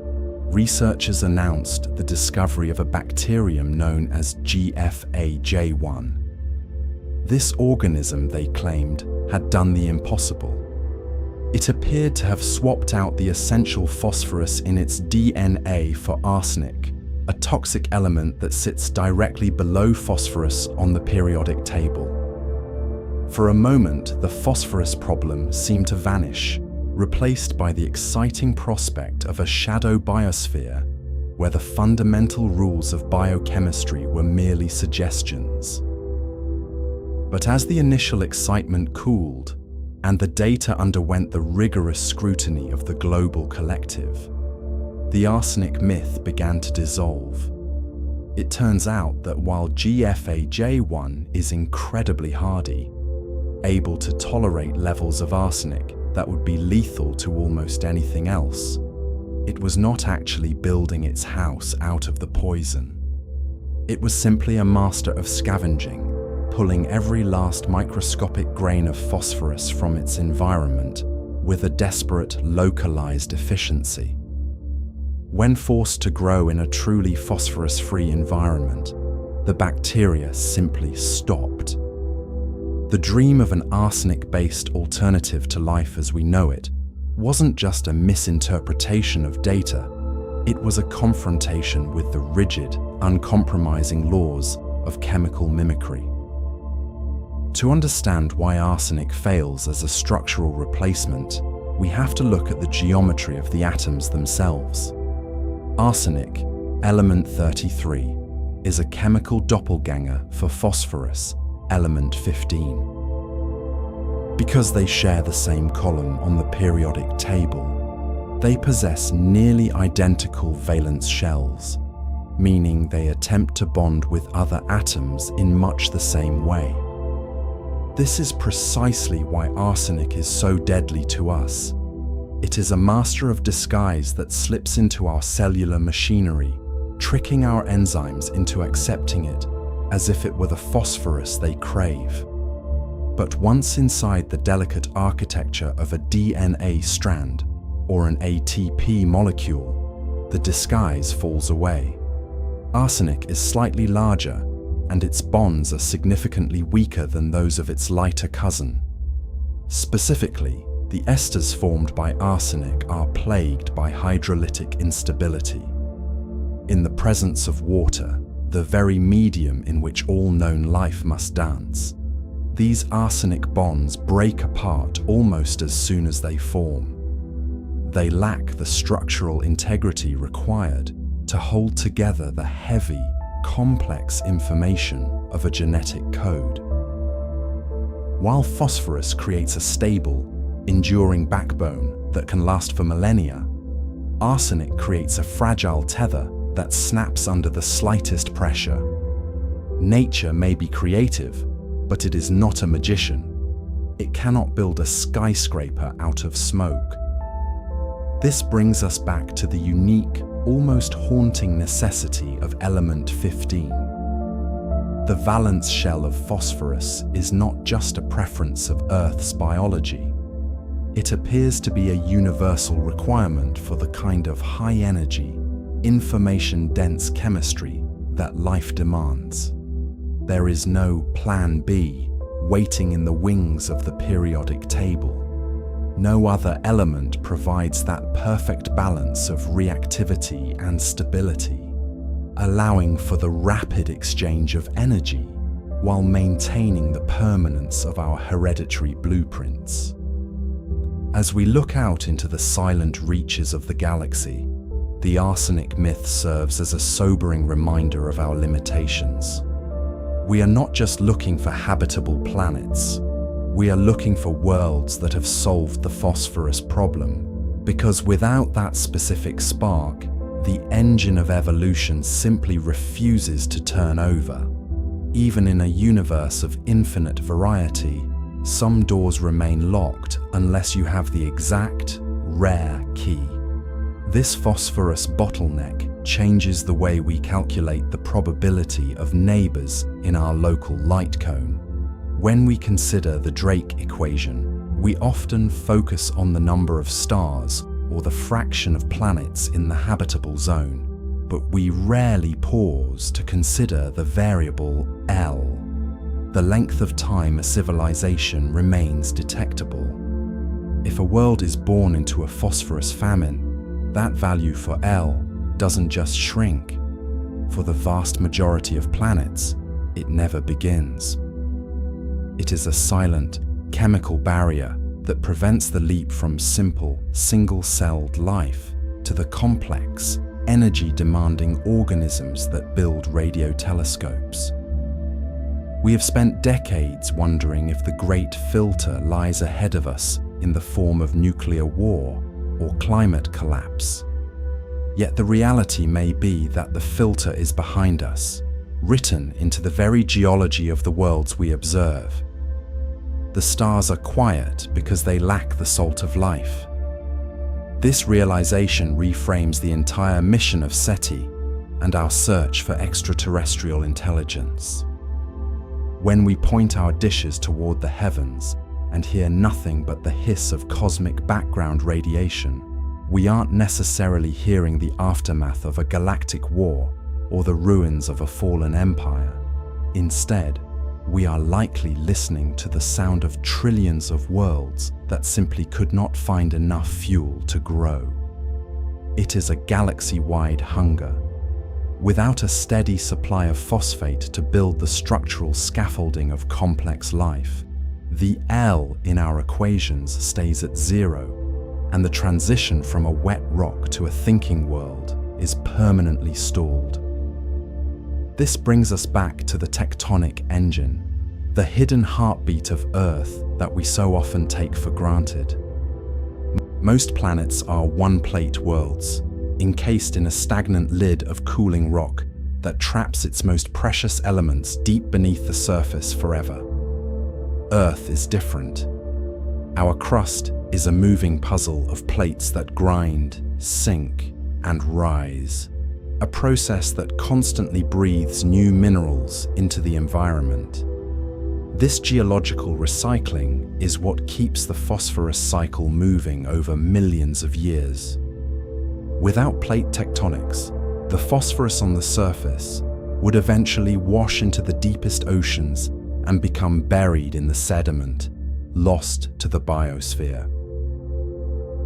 researchers announced the discovery of a bacterium known as GFAJ1. This organism, they claimed, had done the impossible. It appeared to have swapped out the essential phosphorus in its DNA for arsenic, a toxic element that sits directly below phosphorus on the periodic table. For a moment, the phosphorus problem seemed to vanish, replaced by the exciting prospect of a shadow biosphere where the fundamental rules of biochemistry were merely suggestions. But as the initial excitement cooled and the data underwent the rigorous scrutiny of the global collective, the arsenic myth began to dissolve. It turns out that while GFAJ1 is incredibly hardy, able to tolerate levels of arsenic that would be lethal to almost anything else, it was not actually building its house out of the poison. It was simply a master of scavenging, pulling every last microscopic grain of phosphorus from its environment with a desperate, localized efficiency. When forced to grow in a truly phosphorus-free environment, the bacteria simply stopped. The dream of an arsenic-based alternative to life as we know it wasn't just a misinterpretation of data, it was a confrontation with the rigid, uncompromising laws of chemical mimicry. To understand why arsenic fails as a structural replacement, we have to look at the geometry of the atoms themselves. Arsenic, element 33, is a chemical doppelganger for phosphorus, element 15. Because they share the same column on the periodic table, they possess nearly identical valence shells, meaning they attempt to bond with other atoms in much the same way. This is precisely why arsenic is so deadly to us. It is a master of disguise that slips into our cellular machinery, tricking our enzymes into accepting it as if it were the phosphorus they crave. But once inside the delicate architecture of a DNA strand or an ATP molecule, the disguise falls away. Arsenic is slightly larger, and its bonds are significantly weaker than those of its lighter cousin. Specifically, the esters formed by arsenic are plagued by hydrolytic instability. In the presence of water, the very medium in which all known life must dance, these arsenic bonds break apart almost as soon as they form. They lack the structural integrity required to hold together the heavy, complex information of a genetic code. While phosphorus creates a stable, enduring backbone that can last for millennia, arsenic creates a fragile tether that snaps under the slightest pressure. Nature may be creative, but it is not a magician. It cannot build a skyscraper out of smoke. This brings us back to the unique, almost haunting necessity of element 15. The valence shell of phosphorus is not just a preference of Earth's biology. It appears to be a universal requirement for the kind of high-energy, information-dense chemistry that life demands. There is no plan B waiting in the wings of the periodic table. No other element provides that perfect balance of reactivity and stability, allowing for the rapid exchange of energy while maintaining the permanence of our hereditary blueprints. As we look out into the silent reaches of the galaxy, the arsenic myth serves as a sobering reminder of our limitations. We are not just looking for habitable planets. We are looking for worlds that have solved the phosphorus problem, because without that specific spark, the engine of evolution simply refuses to turn over. Even in a universe of infinite variety, some doors remain locked unless you have the exact, rare key. This phosphorus bottleneck changes the way we calculate the probability of neighbors in our local light cone. When we consider the Drake equation, we often focus on the number of stars or the fraction of planets in the habitable zone, but we rarely pause to consider the variable L, the length of time a civilization remains detectable. If a world is born into a phosphorus famine, that value for L doesn't just shrink. For the vast majority of planets, it never begins. It is a silent, chemical barrier that prevents the leap from simple, single-celled life to the complex, energy-demanding organisms that build radio telescopes. We have spent decades wondering if the great filter lies ahead of us in the form of nuclear war or climate collapse. Yet the reality may be that the filter is behind us, written into the very geology of the worlds we observe. The stars are quiet because they lack the salt of life. This realization reframes the entire mission of SETI and our search for extraterrestrial intelligence. When we point our dishes toward the heavens and hear nothing but the hiss of cosmic background radiation, we aren't necessarily hearing the aftermath of a galactic war or the ruins of a fallen empire. Instead, we are likely listening to the sound of trillions of worlds that simply could not find enough fuel to grow. It is a galaxy-wide hunger. Without a steady supply of phosphate to build the structural scaffolding of complex life, the L in our equations stays at zero, and the transition from a wet rock to a thinking world is permanently stalled. This brings us back to the tectonic engine, the hidden heartbeat of Earth that we so often take for granted. Most planets are one-plate worlds, encased in a stagnant lid of cooling rock that traps its most precious elements deep beneath the surface forever. Earth is different. Our crust is a moving puzzle of plates that grind, sink, and rise, a process that constantly breathes new minerals into the environment. This geological recycling is what keeps the phosphorus cycle moving over millions of years. Without plate tectonics, the phosphorus on the surface, would eventually wash into the deepest oceans and become buried in the sediment, lost to the biosphere.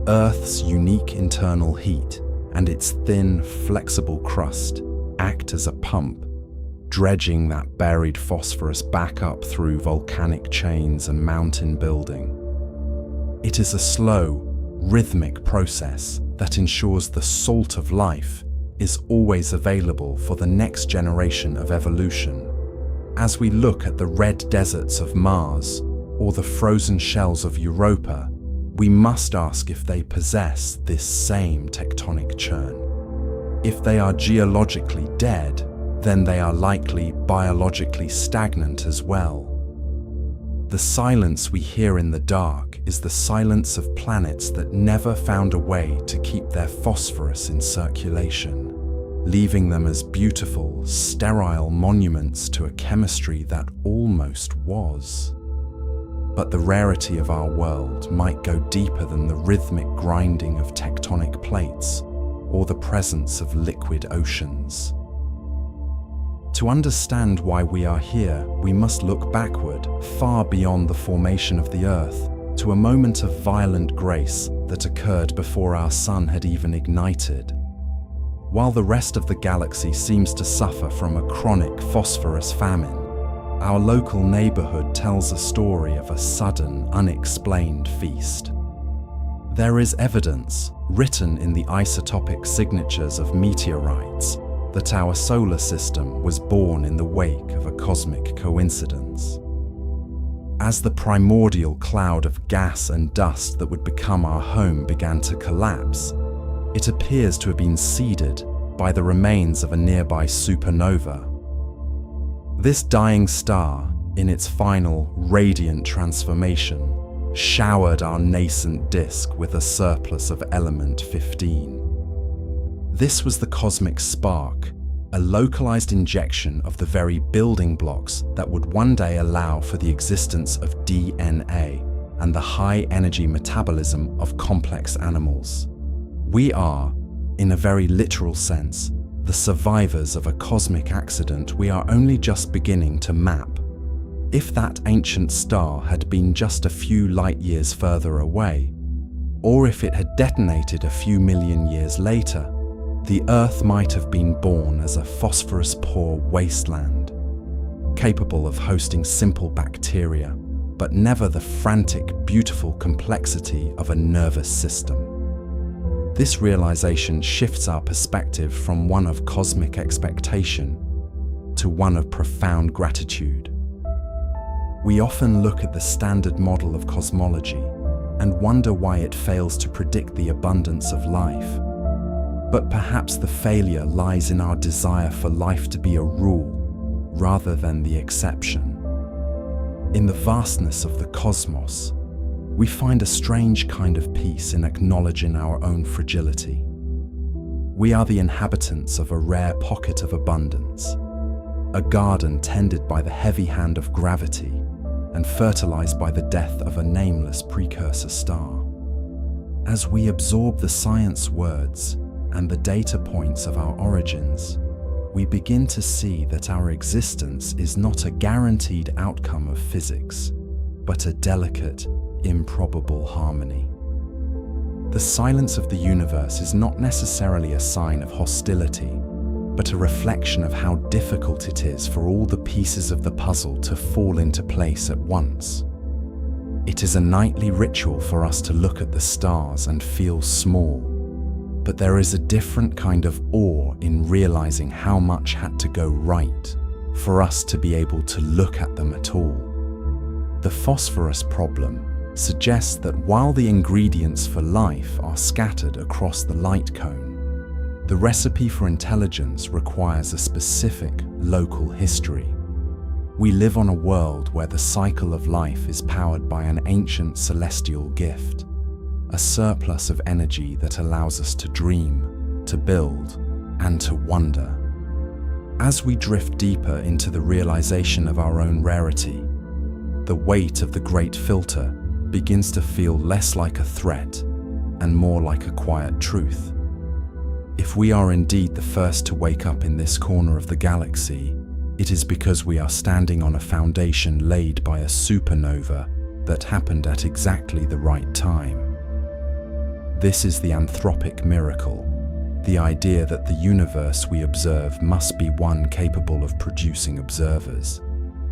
Earth's unique internal heat and its thin, flexible crust act as a pump, dredging that buried phosphorus back up through volcanic chains and mountain building. It is a slow, rhythmic process that ensures the salt of life is always available for the next generation of evolution. As we look at the red deserts of Mars or the frozen shells of Europa, we must ask if they possess this same tectonic churn. If they are geologically dead, then they are likely biologically stagnant as well. The silence we hear in the dark is the silence of planets that never found a way to keep their phosphorus in circulation, leaving them as beautiful, sterile monuments to a chemistry that almost was. But the rarity of our world might go deeper than the rhythmic grinding of tectonic plates or the presence of liquid oceans. To understand why we are here, we must look backward, far beyond the formation of the Earth, to a moment of violent grace that occurred before our sun had even ignited. While the rest of the galaxy seems to suffer from a chronic phosphorus famine, our local neighborhood tells a story of a sudden, unexplained feast. There is evidence, written in the isotopic signatures of meteorites, that our solar system was born in the wake of a cosmic coincidence. As the primordial cloud of gas and dust that would become our home began to collapse, it appears to have been seeded by the remains of a nearby supernova. This dying star, in its final radiant transformation, showered our nascent disk with a surplus of element 15. This was the cosmic spark, a localized injection of the very building blocks that would one day allow for the existence of DNA and the high-energy metabolism of complex animals. We are, in a very literal sense, the survivors of a cosmic accident we are only just beginning to map. If that ancient star had been just a few light years further away, or if it had detonated a few million years later, the Earth might have been born as a phosphorus-poor wasteland, capable of hosting simple bacteria, but never the frantic, beautiful complexity of a nervous system. This realization shifts our perspective from one of cosmic expectation to one of profound gratitude. We often look at the standard model of cosmology and wonder why it fails to predict the abundance of life. But perhaps the failure lies in our desire for life to be a rule rather than the exception. In the vastness of the cosmos, we find a strange kind of peace in acknowledging our own fragility. We are the inhabitants of a rare pocket of abundance, a garden tended by the heavy hand of gravity and fertilized by the death of a nameless precursor star. As we absorb the science words and the data points of our origins, we begin to see that our existence is not a guaranteed outcome of physics, but a delicate, improbable harmony. The silence of the universe is not necessarily a sign of hostility, but a reflection of how difficult it is for all the pieces of the puzzle to fall into place at once. It is a nightly ritual for us to look at the stars and feel small, but there is a different kind of awe in realizing how much had to go right for us to be able to look at them at all. The phosphorus problem suggests that while the ingredients for life are scattered across the light cone, the recipe for intelligence requires a specific local history. We live on a world where the cycle of life is powered by an ancient celestial gift, a surplus of energy that allows us to dream, to build, and to wonder. As we drift deeper into the realization of our own rarity, the weight of the great filter begins to feel less like a threat and more like a quiet truth. If If we are indeed the first to wake up in this corner of the galaxy, it is because we are standing on a foundation laid by a supernova that happened at exactly the right time. This is the anthropic miracle, the idea that the universe we observe must be one capable of producing observers,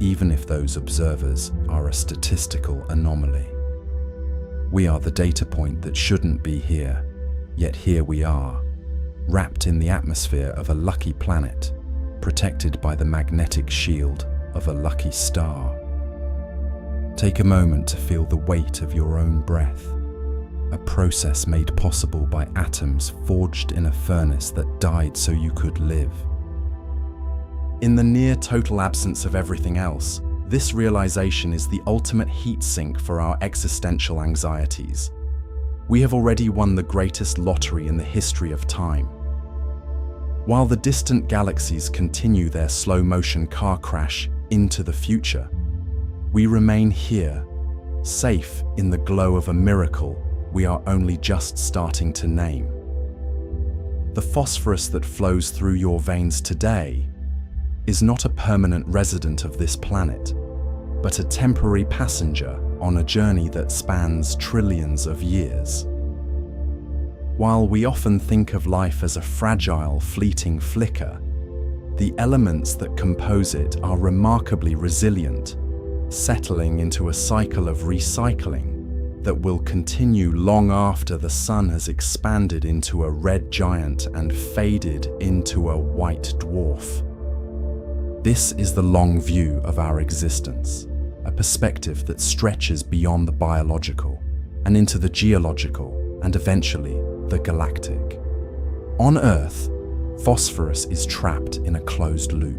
even if those observers are a statistical anomaly. We are the data point that shouldn't be here, yet here we are, wrapped in the atmosphere of a lucky planet, protected by the magnetic shield of a lucky star. Take a moment to feel the weight of your own breath, a process made possible by atoms forged in a furnace that died so you could live. In the near total absence of everything else, this realization is the ultimate heat sink for our existential anxieties. We have already won the greatest lottery in the history of time. While the distant galaxies continue their slow-motion car crash into the future, we remain here, safe in the glow of a miracle we are only just starting to name. The phosphorus that flows through your veins today is not a permanent resident of this planet, but a temporary passenger on a journey that spans trillions of years. While we often think of life as a fragile, fleeting flicker, the elements that compose it are remarkably resilient, settling into a cycle of recycling that will continue long after the sun has expanded into a red giant and faded into a white dwarf. This is the long view of our existence, a perspective that stretches beyond the biological and into the geological and eventually the galactic. On Earth, phosphorus is trapped in a closed loop,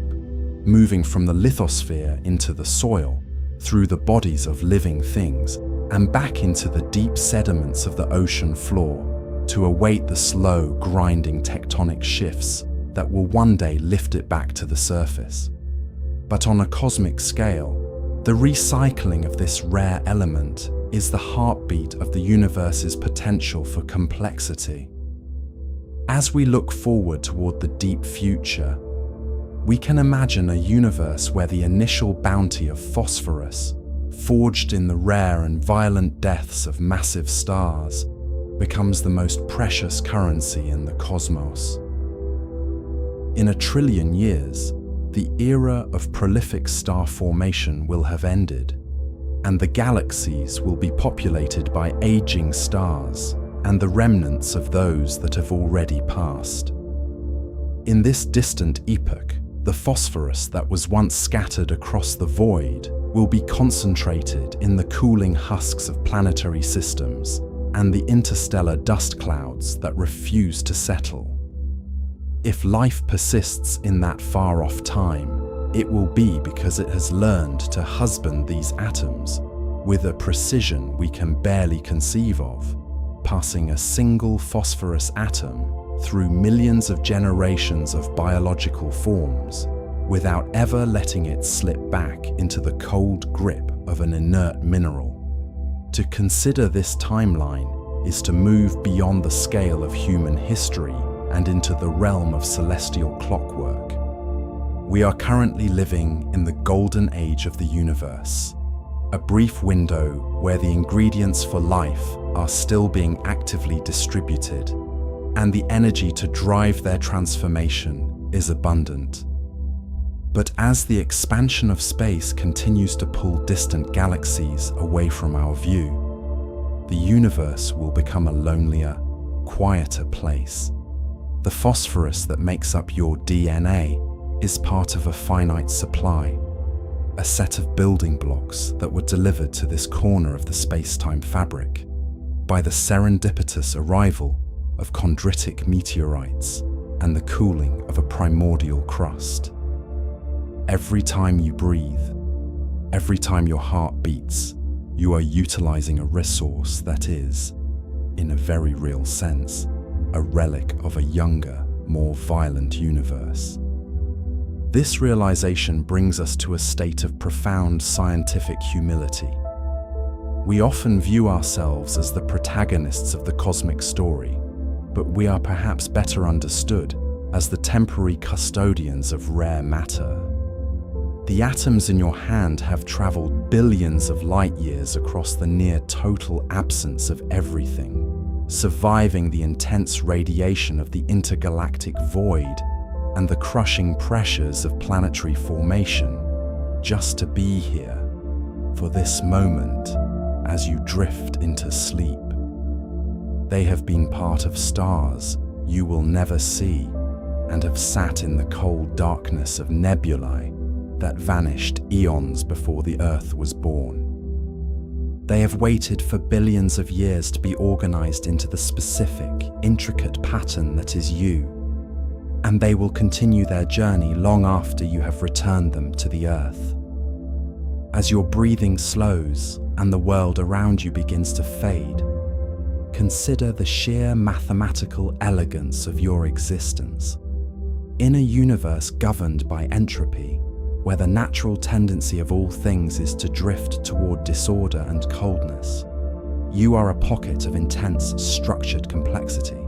moving from the lithosphere into the soil, through the bodies of living things, and back into the deep sediments of the ocean floor to await the slow, grinding tectonic shifts that will one day lift it back to the surface. But on a cosmic scale, the recycling of this rare element is the heartbeat of the universe's potential for complexity. As we look forward toward the deep future, we can imagine a universe where the initial bounty of phosphorus, forged in the rare and violent deaths of massive stars, becomes the most precious currency in the cosmos. In 1 trillion years, the era of prolific star formation will have ended, and the galaxies will be populated by aging stars and the remnants of those that have already passed. In this distant epoch, the phosphorus that was once scattered across the void will be concentrated in the cooling husks of planetary systems and the interstellar dust clouds that refuse to settle. If life persists in that far-off time, it will be because it has learned to husband these atoms with a precision we can barely conceive of, passing a single phosphorus atom through millions of generations of biological forms without ever letting it slip back into the cold grip of an inert mineral. To consider this timeline is to move beyond the scale of human history and into the realm of celestial clockwork. We are currently living in the golden age of the universe, a brief window where the ingredients for life are still being actively distributed, and the energy to drive their transformation is abundant. But as the expansion of space continues to pull distant galaxies away from our view, the universe will become a lonelier, quieter place. The phosphorus that makes up your DNA is part of a finite supply, a set of building blocks that were delivered to this corner of the space-time fabric by the serendipitous arrival of chondritic meteorites and the cooling of a primordial crust. Every time you breathe, every time your heart beats, you are utilizing a resource that is, in a very real sense, a relic of a younger, more violent universe. This realization brings us to a state of profound scientific humility. We often view ourselves as the protagonists of the cosmic story, but we are perhaps better understood as the temporary custodians of rare matter. The atoms in your hand have traveled billions of light years across the near total absence of everything, surviving the intense radiation of the intergalactic void and the crushing pressures of planetary formation, just to be here for this moment as you drift into sleep. They have been part of stars you will never see and have sat in the cold darkness of nebulae that vanished eons before the Earth was born. They have waited for billions of years to be organized into the specific, intricate pattern that is you, and they will continue their journey long after you have returned them to the Earth. As your breathing slows and the world around you begins to fade, consider the sheer mathematical elegance of your existence. In a universe governed by entropy, where the natural tendency of all things is to drift toward disorder and coldness, you are a pocket of intense, structured complexity.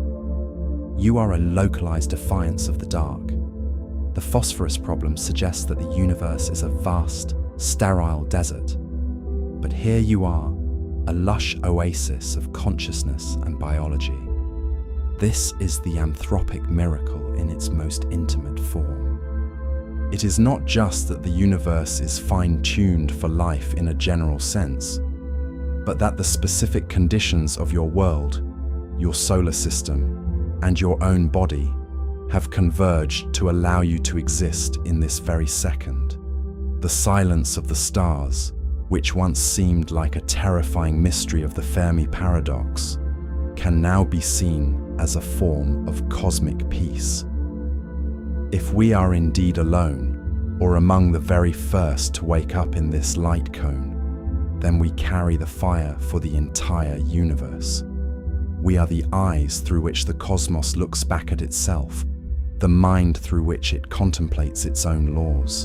You are a localized defiance of the dark. The phosphorus problem suggests that the universe is a vast, sterile desert. But here you are, a lush oasis of consciousness and biology. This is the anthropic miracle in its most intimate form. It is not just that the universe is fine-tuned for life in a general sense, but that the specific conditions of your world, your solar system, and your own body have converged to allow you to exist in this very second. The silence of the stars, which once seemed like a terrifying mystery of the Fermi paradox, can now be seen as a form of cosmic peace. If we are indeed alone, or among the very first to wake up in this light cone, then we carry the fire for the entire universe. We are the eyes through which the cosmos looks back at itself, the mind through which it contemplates its own laws.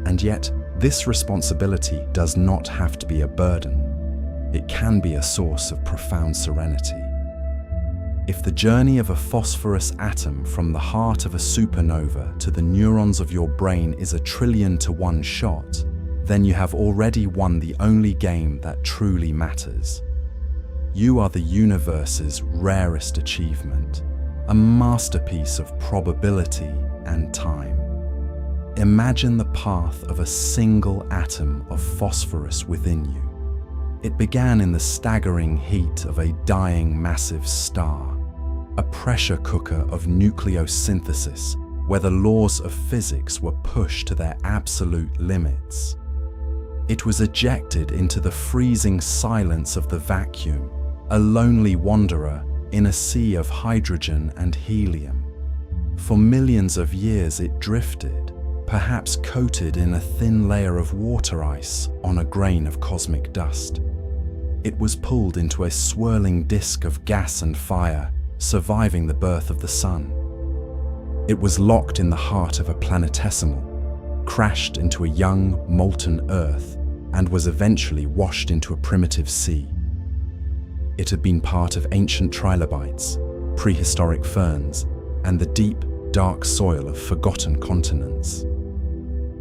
And yet, this responsibility does not have to be a burden. It can be a source of profound serenity. If the journey of a phosphorus atom from the heart of a supernova to the neurons of your brain is 1,000,000,000,000 to 1 shot, then you have already won the only game that truly matters. You are the universe's rarest achievement, a masterpiece of probability and time. Imagine the path of a single atom of phosphorus within you. It began in the staggering heat of a dying massive star, a pressure cooker of nucleosynthesis where the laws of physics were pushed to their absolute limits. It was ejected into the freezing silence of the vacuum, a lonely wanderer in a sea of hydrogen and helium. For millions of years it drifted, perhaps coated in a thin layer of water ice on a grain of cosmic dust. It was pulled into a swirling disk of gas and fire, surviving the birth of the sun. It was locked in the heart of a planetesimal, crashed into a young, molten Earth, and was eventually washed into a primitive sea. It had been part of ancient trilobites, prehistoric ferns, and the deep, dark soil of forgotten continents.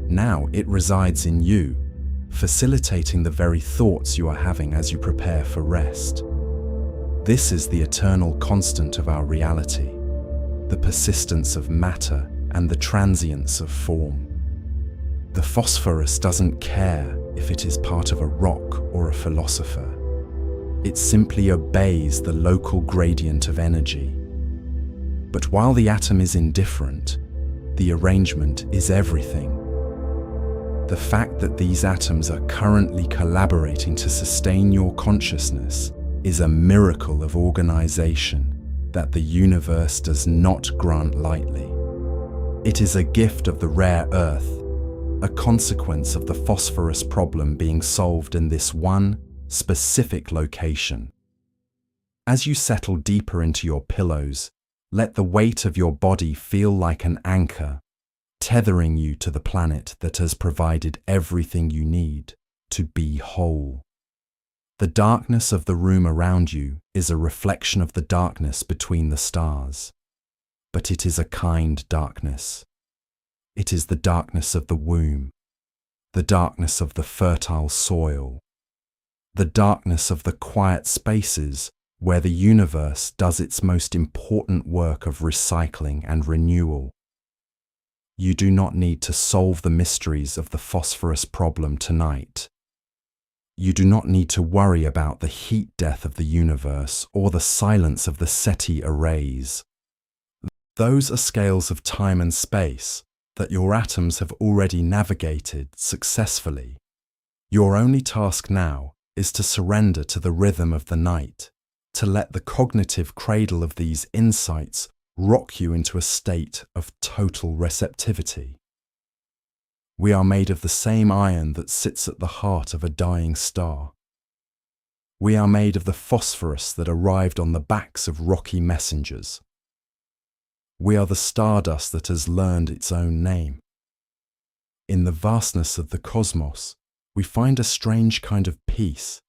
Now it resides in you, facilitating the very thoughts you are having as you prepare for rest. This is the eternal constant of our reality, the persistence of matter and the transience of form. The phosphorus doesn't care if it is part of a rock or a philosopher. It simply obeys the local gradient of energy. But while the atom is indifferent, the arrangement is everything. The fact that these atoms are currently collaborating to sustain your consciousness is a miracle of organization that the universe does not grant lightly. It is a gift of the rare earth, a consequence of the phosphorus problem being solved in this one specific location. As you settle deeper into your pillows, let the weight of your body feel like an anchor, tethering you to the planet that has provided everything you need to be whole. The darkness of the room around you is a reflection of the darkness between the stars. But it is a kind darkness. It is the darkness of the womb, the darkness of the fertile soil, the darkness of the quiet spaces where the universe does its most important work of recycling and renewal. You do not need to solve the mysteries of the phosphorus problem tonight. You do not need to worry about the heat death of the universe or the silence of the SETI arrays. Those are scales of time and space that your atoms have already navigated successfully. Your only task now is to surrender to the rhythm of the night, to let the cognitive cradle of these insights rock you into a state of total receptivity. We are made of the same iron that sits at the heart of a dying star. We are made of the phosphorus that arrived on the backs of rocky messengers. We are the stardust that has learned its own name. In the vastness of the cosmos, we find a strange kind of peace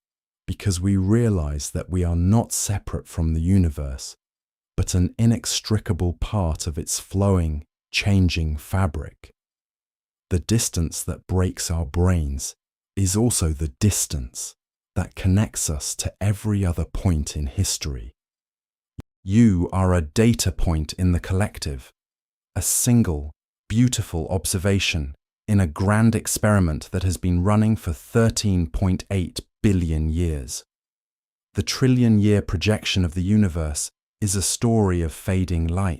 because we realize that we are not separate from the universe, but an inextricable part of its flowing, changing fabric. The distance that breaks our brains is also the distance that connects us to every other point in history. You are a data point in the collective, a single, beautiful observation in a grand experiment that has been running for 13.8 billion years. The trillion-year projection of the universe is a story of fading light,